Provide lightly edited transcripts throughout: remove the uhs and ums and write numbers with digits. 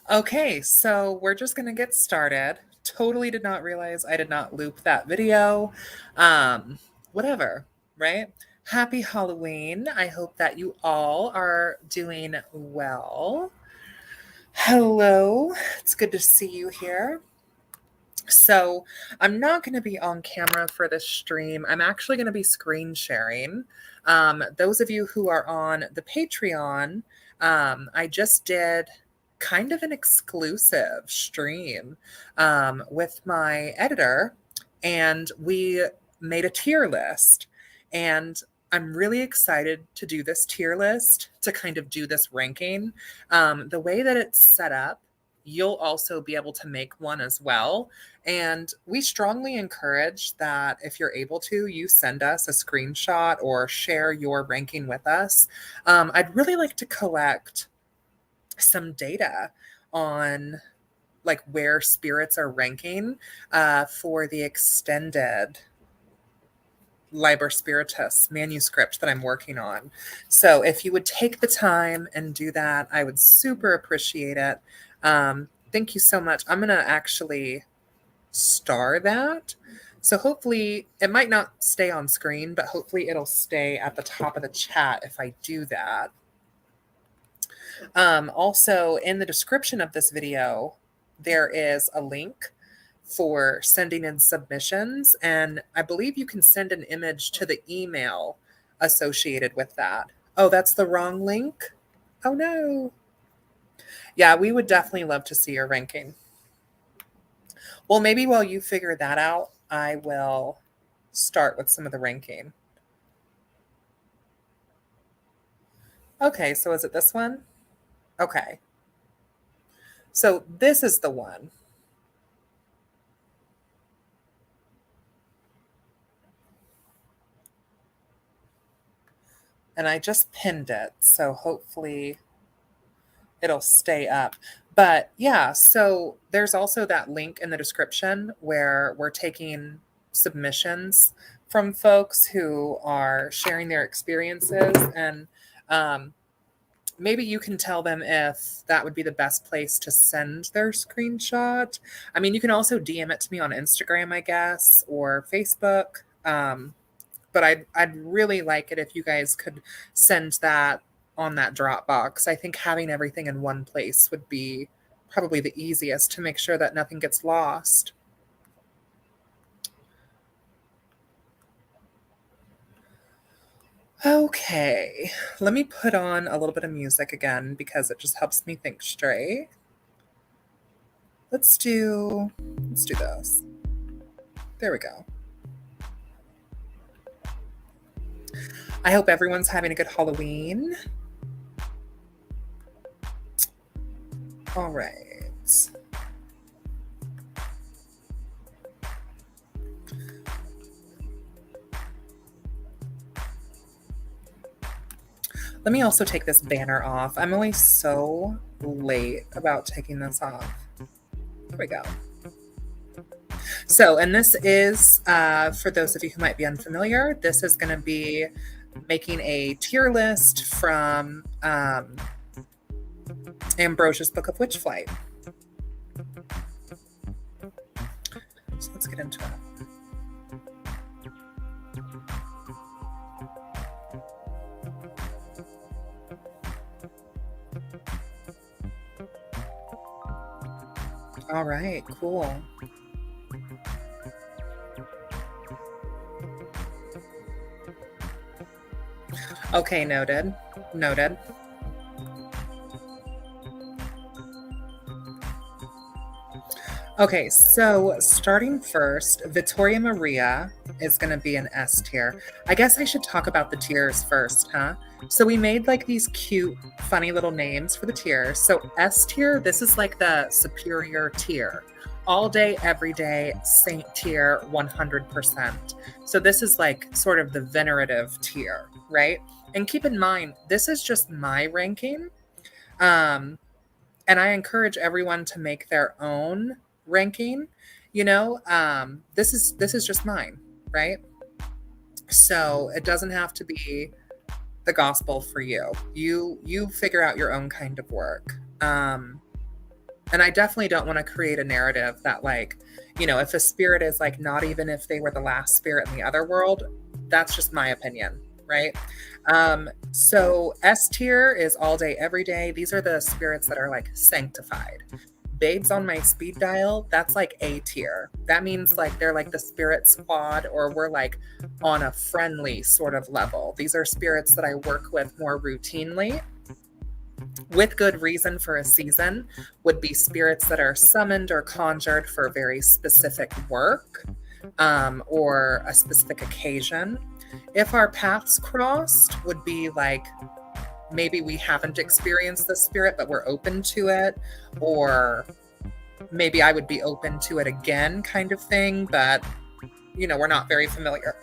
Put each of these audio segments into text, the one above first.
Okay, so we're just going to get started. Totally did not realize I did not loop that video. Whatever, right? Happy Halloween. I hope that you all are doing well. Hello, it's good to see you here. So, I'm not going to be on camera for this stream. I'm actually going to be screen sharing. Those of you who are on the Patreon, I just did kind of an exclusive stream with my editor, and we made a tier list. And I'm really excited to do this tier list, to kind of do this ranking. The way that it's set up, you'll also be able to make one as well. And we strongly encourage that if you're able to, you send us a screenshot or share your ranking with us. I'd really like to collect some data on like where spirits are ranking for the extended Liber Spiritus manuscript that I'm working on. So if you would take the time and do that, I would super appreciate it. Thank you so much. I'm going to actually star that. So hopefully it might not stay on screen, but hopefully it'll stay at the top of the chat if I do that. Also, in the description of this video, there is a link for sending in submissions, and I believe you can send an image to the email associated with that. Oh, that's the wrong link? Oh no. Yeah, we would definitely love to see your ranking. Well, maybe while you figure that out, I will start with some of the ranking. Okay, so is it this one? Okay. So this is the one. And I just pinned it, so hopefully it'll stay up. But yeah, so there's also that link in the description where we're taking submissions from folks who are sharing their experiences, and maybe you can tell them if that would be the best place to send their screenshot. I mean, you can also DM it to me on Instagram, I guess, or Facebook. But I'd really like it if you guys could send that on that Dropbox. I think having everything in one place would be probably the easiest to make sure that nothing gets lost. Okay, let me put on a little bit of music again because it just helps me think straight. Let's do this. There we go. I hope everyone's having a good Halloween. All right. Let me also take this banner off. I'm always so late about taking this off. There we go. So, and this is, for those of you who might be unfamiliar, this is going to be making a tier list from Ambrosia's Book of Witchflight. So let's get into it. All right, cool. Okay, noted. Noted. Okay, so starting first, Vittoria Maria is going to be an S tier. I guess I should talk about the tiers first, huh? So we made like these cute, funny little names for the tiers. So S tier, this is like the superior tier. All day, every day, saint tier, 100%. So this is like sort of the venerative tier, right? And keep in mind, this is just my ranking. And I encourage everyone to make their own ranking. This is just mine, right? So it doesn't have to be the gospel for you. You figure out your own kind of work. And I definitely don't want to create a narrative that, like, if a spirit is like, not even if they were the last spirit in the other world, that's just my opinion, right? So S tier is all day, every day. These are the spirits that are like sanctified. Babes on my speed dial, that's like A tier. That means like they're like the spirit squad, or we're like on a friendly sort of level. These are spirits that I work with more routinely, with good reason for a season, would be spirits that are summoned or conjured for very specific work, or a specific occasion. If our paths crossed, would be like, maybe we haven't experienced the spirit, but we're open to it, or maybe I would be open to it again, kind of thing, but we're not very familiar.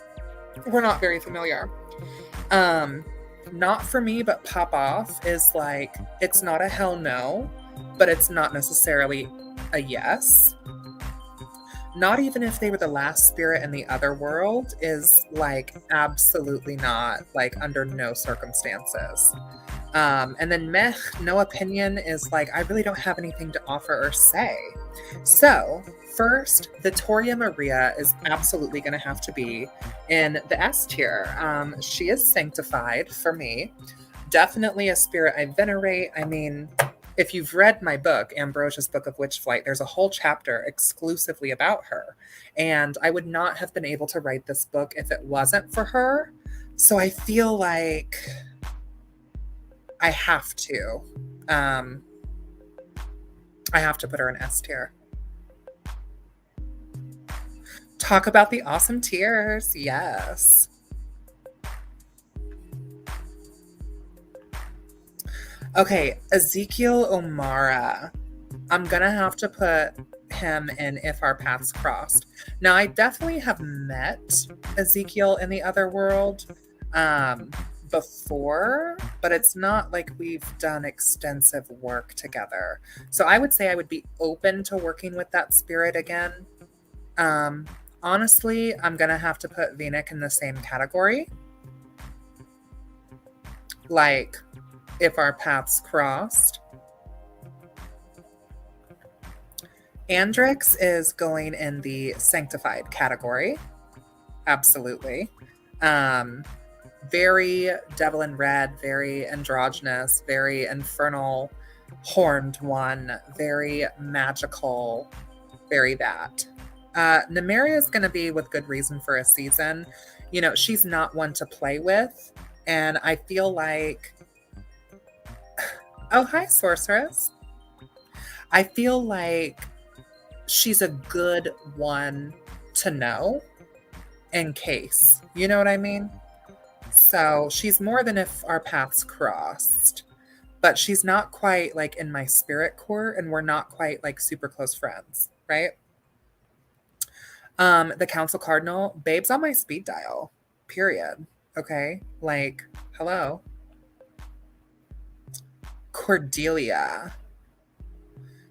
Not for me, but pop off is like, it's not a hell no, but it's not necessarily a yes. Not even if they were the last spirit in the other world is like absolutely not, like under no circumstances. And then meh, no opinion is like, I really don't have anything to offer or say. So first, Vittoria Maria is absolutely going to have to be in the S tier. She is sanctified for me. Definitely a spirit I venerate. I mean, if you've read my book, Ambrosia's Book of Witchflight, there's a whole chapter exclusively about her. And I would not have been able to write this book if it wasn't for her. So I feel like I have to. I have to put her in S tier. Talk about the awesome tiers. Yes. Okay, Ezekiel O'Mara. I'm gonna have to put him in If Our Paths Crossed. Now, I definitely have met Ezekiel in the other world before, but it's not like we've done extensive work together. So I would say I would be open to working with that spirit again. Honestly, I'm gonna have to put Venick in the same category. Like, If Our Paths Crossed. Andrix is going in the sanctified category. Absolutely. Very devil in red, very androgynous, very infernal horned one, very magical, very that. Nymeria is going to be with good reason for a season. She's not one to play with. And I feel like, oh, hi, Sorceress. I feel like she's a good one to know in case. You know what I mean? So she's more than If Our Paths Crossed. But she's not quite like in my spirit court, and we're not quite like super close friends, right? The Council Cardinal, babes on my speed dial, period. Okay? Like, hello. Cordelia.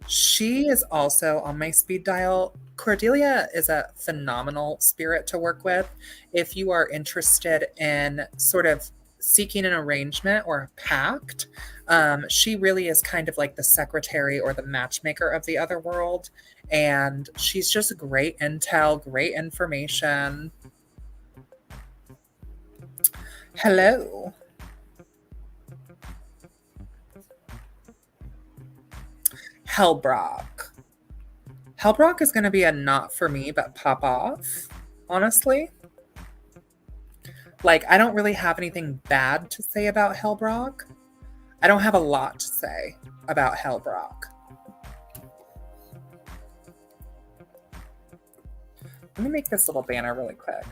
She is also on my speed dial. Cordelia is a phenomenal spirit to work with if you are interested in sort of seeking an arrangement or a pact. She really is kind of like the secretary or the matchmaker of the other world. And she's just great intel, great information. Hello. Hellbrock. Hellbrock is going to be a not for me, but pop off, honestly. Like, I don't really have anything bad to say about Hellbrock. I don't have a lot to say about Hellbrock. Let me make this little banner really quick.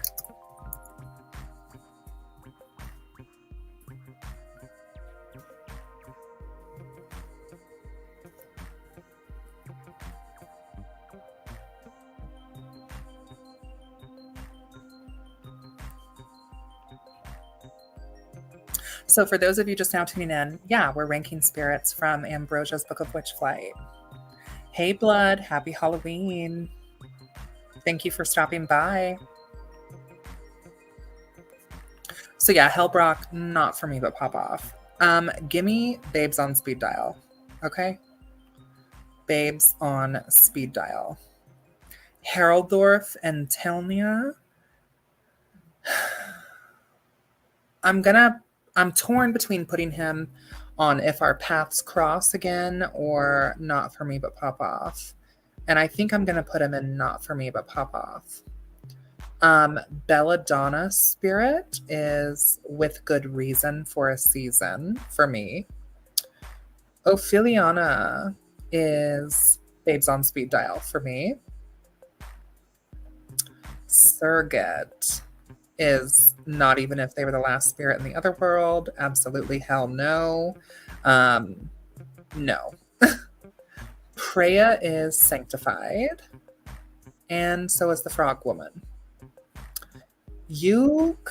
So for those of you just now tuning in, yeah, we're ranking spirits from Ambrosia's Book of Witchflight. Hey, Blood, happy Halloween. Thank you for stopping by. So yeah, Hellbrock, not for me, but pop off. Gimme Babes on Speed Dial. Okay? Babes on Speed Dial. Haroldorf and Telnia. I'm torn between putting him on If Our Paths Cross again or Not For Me But Pop Off. And I think I'm gonna put him in Not For Me But Pop Off. Belladonna Spirit is With Good Reason for a Season for me. Ophiliana is Babes on Speed Dial for me. Surrogate is Not Even If They Were the Last Spirit in the Other World. Absolutely hell no. No. Freya is Sanctified. And so is the Frog Woman. Yug,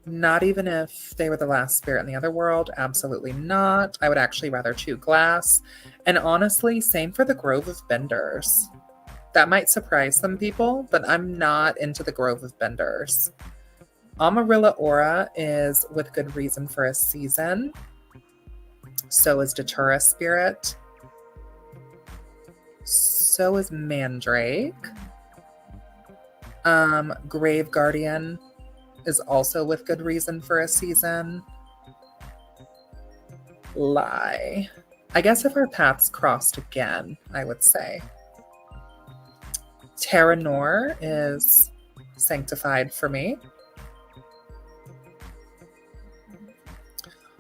Not Even If They Were the Last Spirit in the Other World. Absolutely not. I would actually rather chew glass. And honestly, same for the Grove of Benders. That might surprise some people, but I'm not into the Grove of Benders. Amarilla Aura is With Good Reason for a Season. So is Datura Spirit. So is Mandrake. Grave Guardian is also With Good Reason for a Season. Lie. I guess If Our Paths Crossed again, I would say. Terra Nor is Sanctified for me.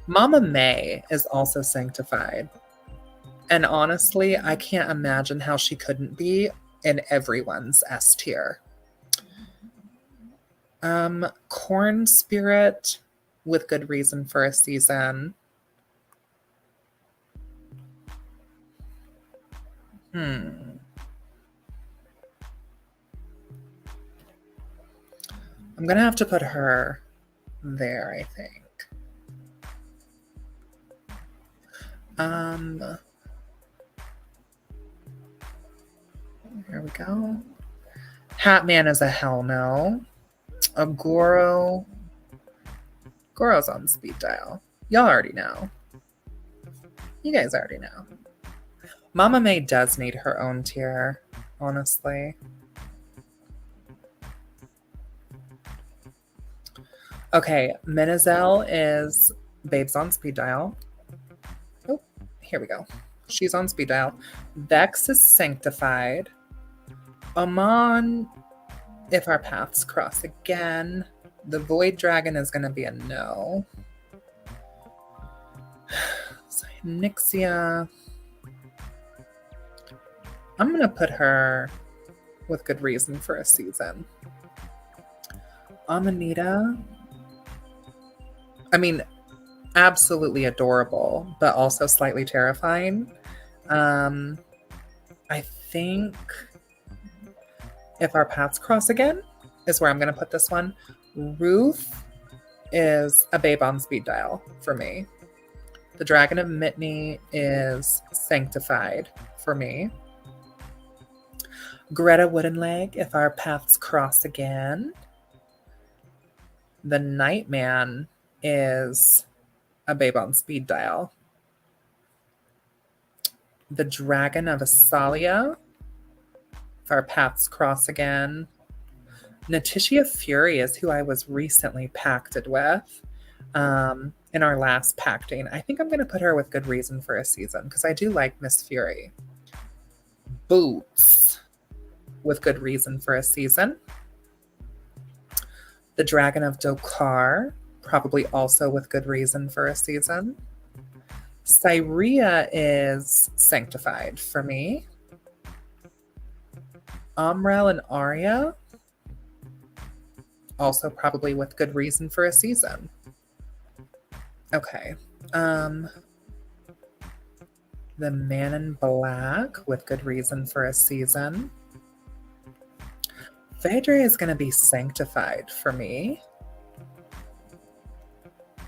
Mama May is also Sanctified. And honestly, I can't imagine how she couldn't be in everyone's S tier. Corn Spirit, With Good Reason for a Season. I'm going to have to put her there, I think. Here we go. Hatman is a hell no. Goro's on speed dial. Y'all already know. You guys already know. Mama May does need her own tier, honestly. Okay, Menazelle is Babes on speed dial. Oh, here we go. She's on speed dial. Vex is Sanctified. Amon, If Our Paths Cross again. The Void Dragon is going to be a no. Nixia. I'm going to put her With Good Reason for a Season. Amanita. I mean, absolutely adorable, but also slightly terrifying. I think If Our Paths Cross again is where I'm going to put this one. Ruth is a babe on speed dial for me. The Dragon of Mitney is Sanctified for me. Greta Woodenleg, If Our Paths Cross again. The Nightman is a babe on speed dial. The Dragon of Asalia, If Our Paths Cross again. Natitia Fury is who I was recently pacted with in our last pacting. I think I'm going to put her With Good Reason for a Season because I do like Miss Fury. Boots, With Good Reason for a Season. The Dragon of Dokar, probably also With Good Reason for a Season. Cyria is Sanctified for me. Amrel and Arya, also probably With Good Reason for a Season. Okay. The Man in Black, With Good Reason for a Season. Phaedra is going to be Sanctified for me.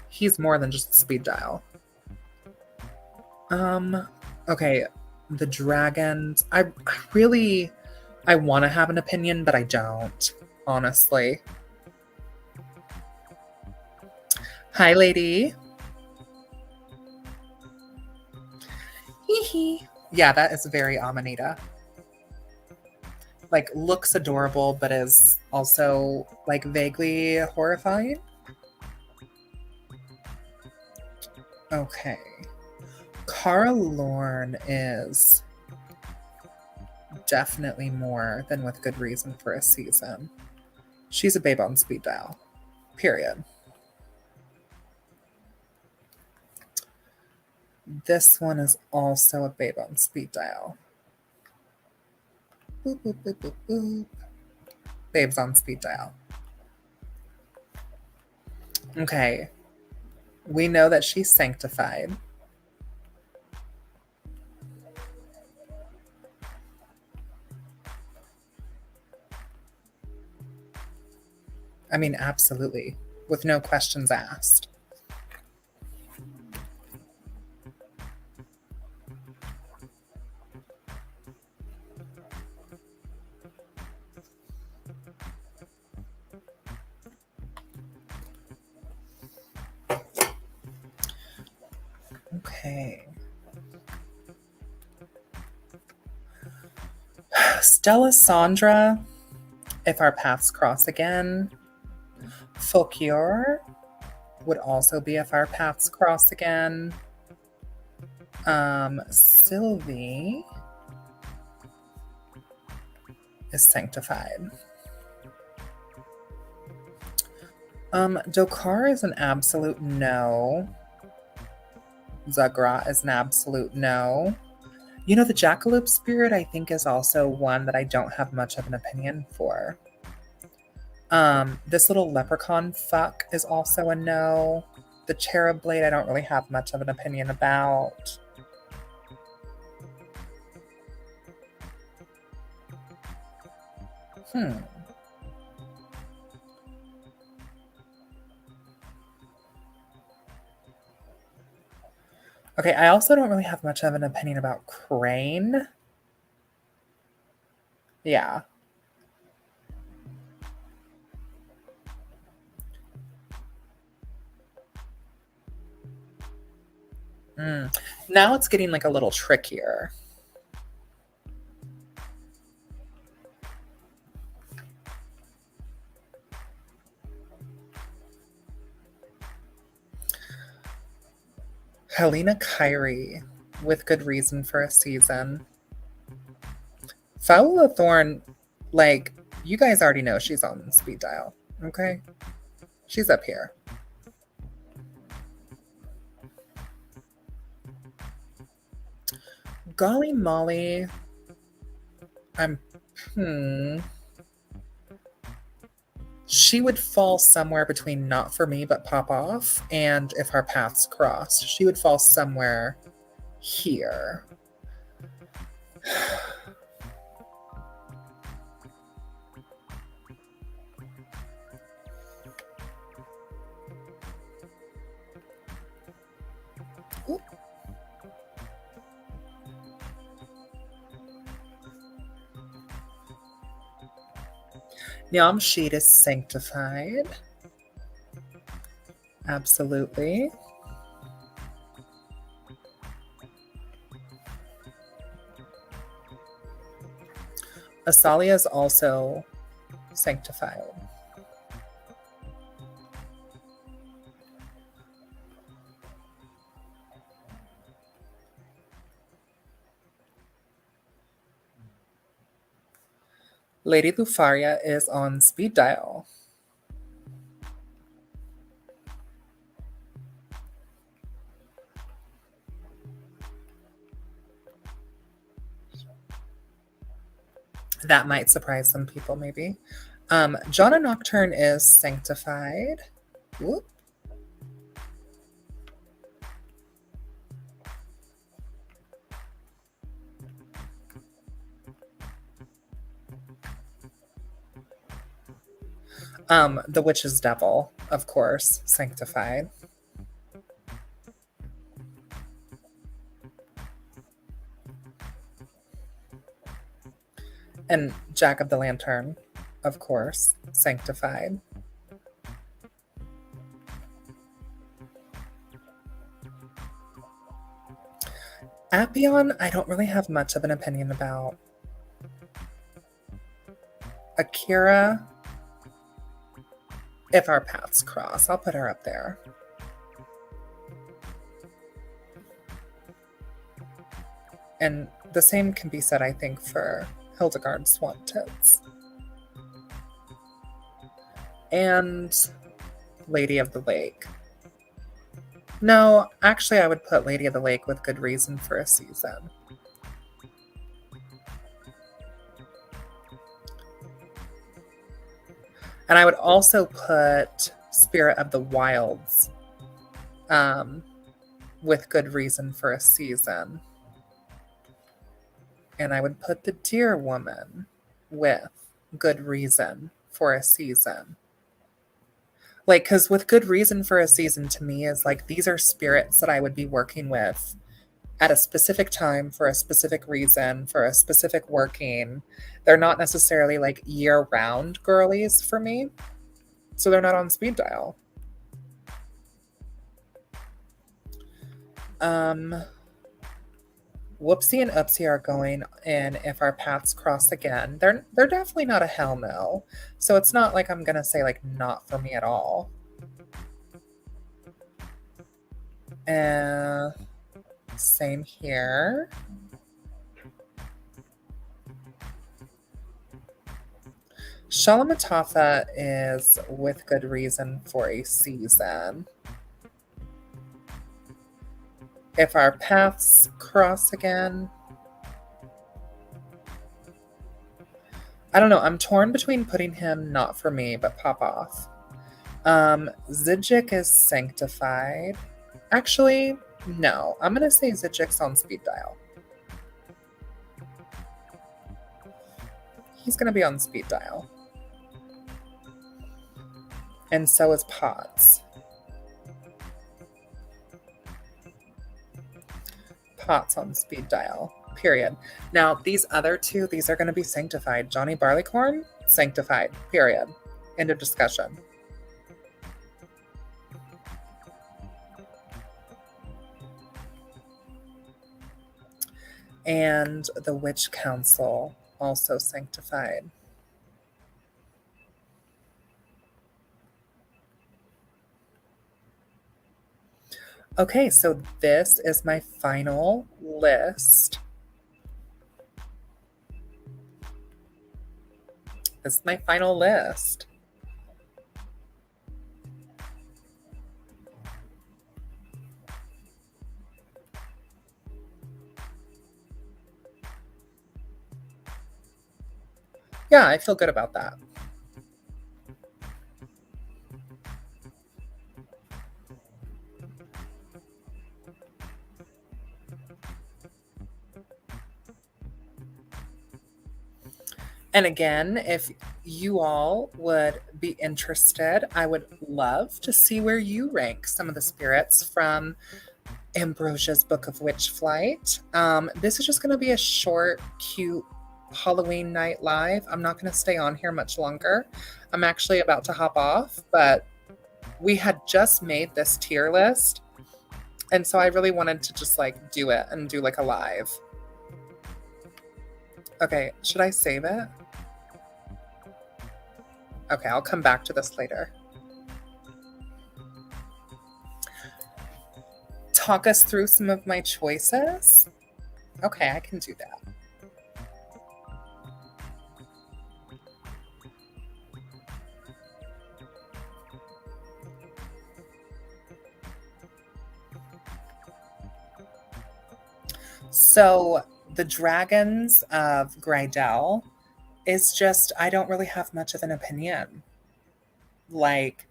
He's more than just a speed dial. Okay, the dragons. I really I want to have an opinion, but I don't, honestly. Hi, lady. Hee hee. Yeah, that is very Amanita. Like, looks adorable, but is also like vaguely horrifying. Okay. Cara Lorne is definitely more than with good reason for a season. She's a babe on speed dial. Period. This one is also a babe on speed dial. Boop, boop, boop, boop, boop. Babes on speed dial. Okay. We know that she's sanctified. I mean, absolutely. With no questions asked. Okay. Stella Sandra, if our paths cross again. Folkior would also be if our paths cross again. Sylvie is sanctified. Dokar is an absolute no. Zagra is an absolute no. You know, the Jackalope spirit, I think, is also one that I don't have much of an opinion for. This little leprechaun fuck is also a no. The cherub blade, I don't really have much of an opinion about. Okay, I also don't really have much of an opinion about Crane. Yeah. Now it's getting like a little trickier. Helena Kyrie, with good reason for a season. Fowla Thorne, like, you guys already know she's on speed dial, okay? She's up here. Golly Molly, she would fall somewhere between not for me but pop off and if our paths crossed. She would fall somewhere here. Ooh. Yamshid is sanctified. Absolutely. Asalia is also sanctified. Lady Lufaria is on speed dial. That might surprise some people, maybe. Jonna Nocturne is sanctified. Whoop. The Witch's Devil, of course, sanctified. And Jack of the Lantern, of course, sanctified. Appion, I don't really have much of an opinion about. Akira, if our paths cross, I'll put her up there. And the same can be said, I think, for Hildegard Swamp Tits. And Lady of the Lake. No, actually, I would put Lady of the Lake with good reason for a season. And I would also put Spirit of the Wilds with good reason for a season. And I would put the Deer Woman with good reason for a season. Like, because with good reason for a season to me is like, these are spirits that I would be working with at a specific time for a specific reason, for a specific working. They're not necessarily like year-round girlies for me. So they're not on speed dial. Whoopsie and Oopsie are going in if our paths cross again. They're definitely not a hell no. So it's not like I'm gonna say like not for me at all. Same here. Shalamatotha is with good reason for a season. If our paths cross again, I don't know. I'm torn between putting him not for me, but pop off. Zijik is sanctified. Actually, no. I'm going to say Zijik's on speed dial. He's going to be on speed dial. And so is Potts. Potts on speed dial, period. Now, these other two, these are going to be sanctified. Johnny Barleycorn, sanctified, period. End of discussion. And the Witch Council, also sanctified. Okay, so this is my final list. This is my final list. Yeah, I feel good about that. And again, if you all would be interested, I would love to see where you rank some of the spirits from Ambrosia's Book of Witchflight. This is just going to be a short, cute Halloween night live. I'm not going to stay on here much longer. I'm actually about to hop off, but we had just made this tier list. And so I really wanted to just like do it and do like a live. Okay, should I save it? Okay, I'll come back to this later. Talk us through some of my choices? Okay, I can do that. So the Dragons of Grydell is just, I don't really have much of an opinion. Like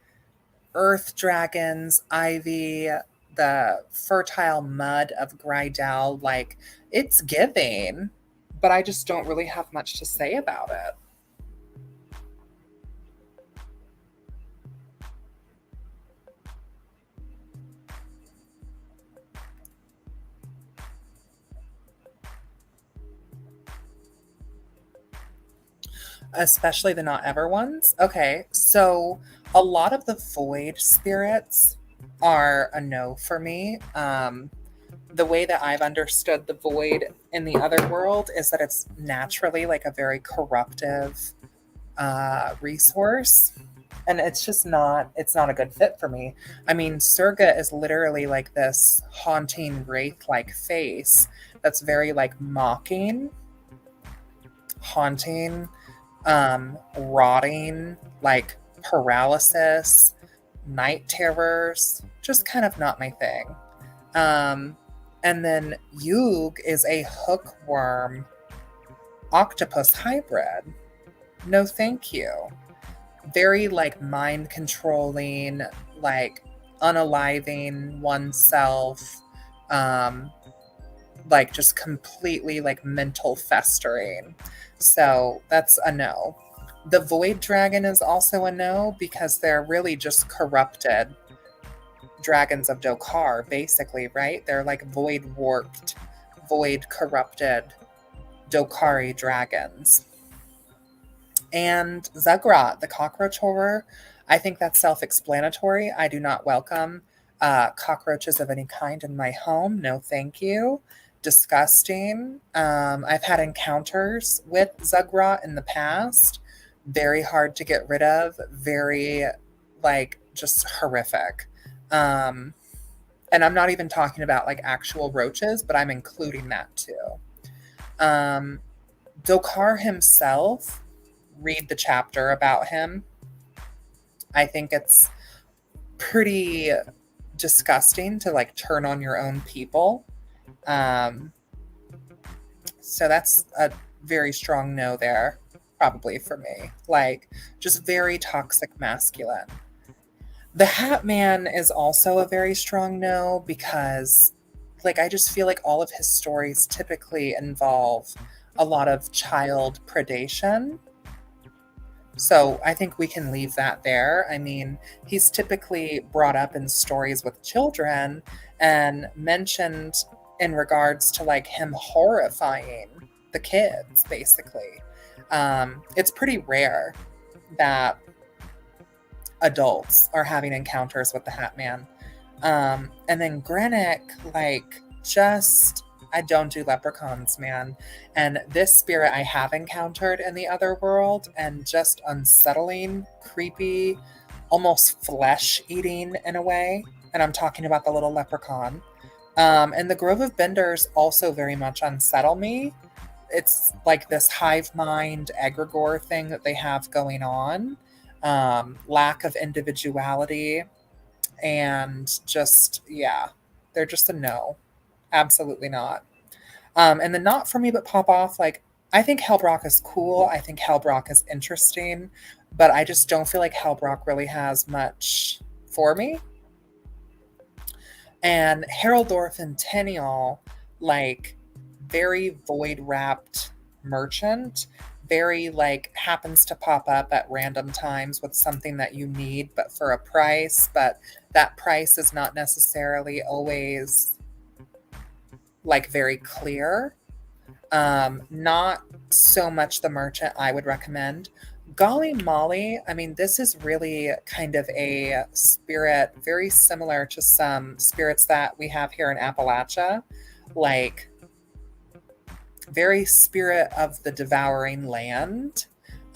Earth Dragons, Ivy, the fertile mud of Grydell, like it's giving, but I just don't really have much to say about it. Especially the not ever ones. Okay, so a lot of the void spirits are a no for me. The way that I've understood the void in the other world is that it's naturally like a very corruptive resource, and it's not a good fit for me. I mean, Surga is literally like this haunting wraith like face that's very like mocking, haunting, rotting, like paralysis, night terrors, just kind of not my thing. Um, and then Yug is a hookworm octopus hybrid. No, thank you. Very like mind controlling, like unaliving oneself, um, like just completely like mental festering. So that's a no. The void dragon is also a no because they're really just corrupted dragons of Dokar, basically, right? They're like void warped, void corrupted Dokari dragons. And Zugrat, the cockroach horror, I think that's self explanatory. I do not welcome cockroaches of any kind in my home. No, thank you. Disgusting. I've had encounters with Zugrat in the past. Very hard to get rid of. Very, like, just horrific. Um, and I'm not even talking about like actual roaches, but I'm including that too. Um, Dokar himself, read the chapter about him. I think it's pretty disgusting to like turn on your own people. Um, so that's a very strong no there, probably for me. Like, just very toxic masculine. The Hat Man is also a very strong no because, like, I just feel like all of his stories typically involve a lot of child predation. So I think we can leave that there. I mean, he's typically brought up in stories with children and mentioned in regards to like him horrifying the kids, basically. It's pretty rare that adults are having encounters with the Hat Man. And then Grenick, like, just I don't do leprechauns, man. And this spirit I have encountered in the other world, and just unsettling, creepy, almost flesh eating in a way. And I'm talking about the little leprechaun. And the Grove of Benders also very much unsettle me. It's like this hive mind egregore thing that they have going on. Lack of individuality, and just, yeah, they're just a no. Absolutely not. And the not for me but pop off, like, I think Hellbrock is cool. I think Hellbrock is interesting, but I just don't feel like Hellbrock really has much for me. And Haroldorf and Tenniel, like, very void wrapped merchant, very like happens to pop up at random times with something that you need, but for a price, but that price is not necessarily always like very clear. Not so much the merchant I would recommend. Golly Molly, I mean, this is really kind of a spirit very similar to some spirits that we have here in Appalachia, like very spirit of the devouring land.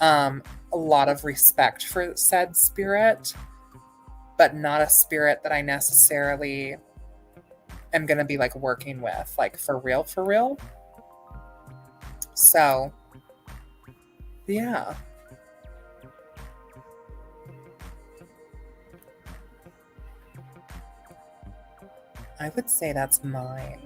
A lot of respect for said spirit, but not a spirit that I necessarily am going to be like working with, like for real, for real. So, yeah. I would say that's mine.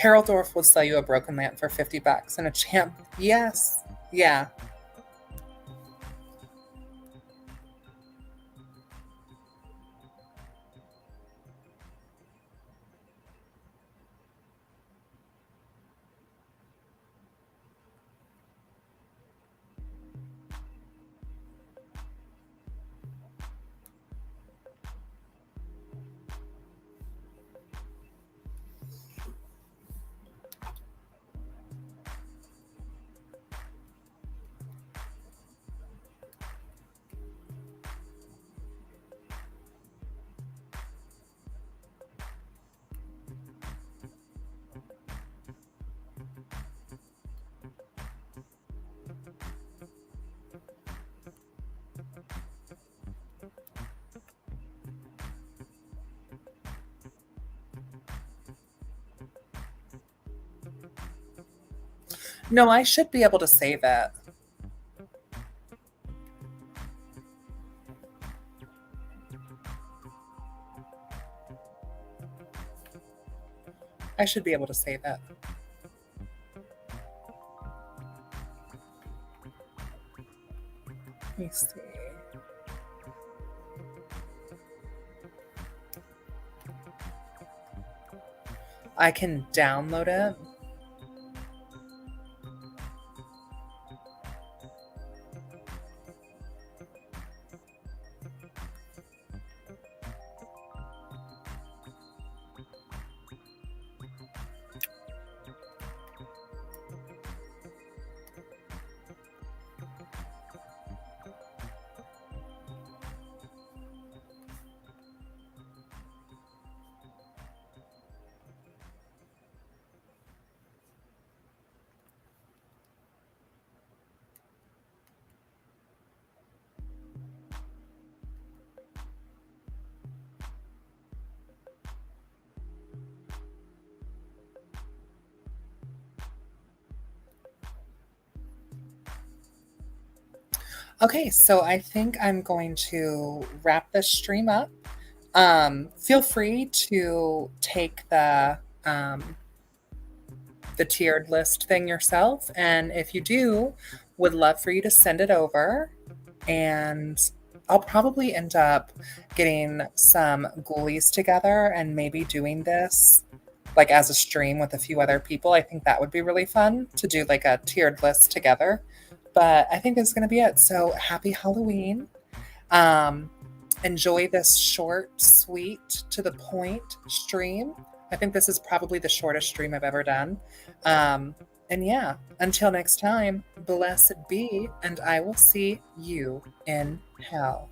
Haroldorf will sell you a broken lamp for $50 and a champ. Yes. Yeah. No, I should be able to save it. I should be able to save it. Let me see. I can download it. Okay, so I think I'm going to wrap this stream up. Feel free to take the tiered list thing yourself, and if you do, would love for you to send it over, and I'll probably end up getting some ghoulies together and maybe doing this like as a stream with a few other people. I think that would be really fun to do like a tiered list together. But I think this is going to be it. So happy Halloween. Um, Enjoy this short, sweet, to the point stream. I think this is probably the shortest stream I've ever done. And yeah, until next time, blessed be, and I will see you in hell.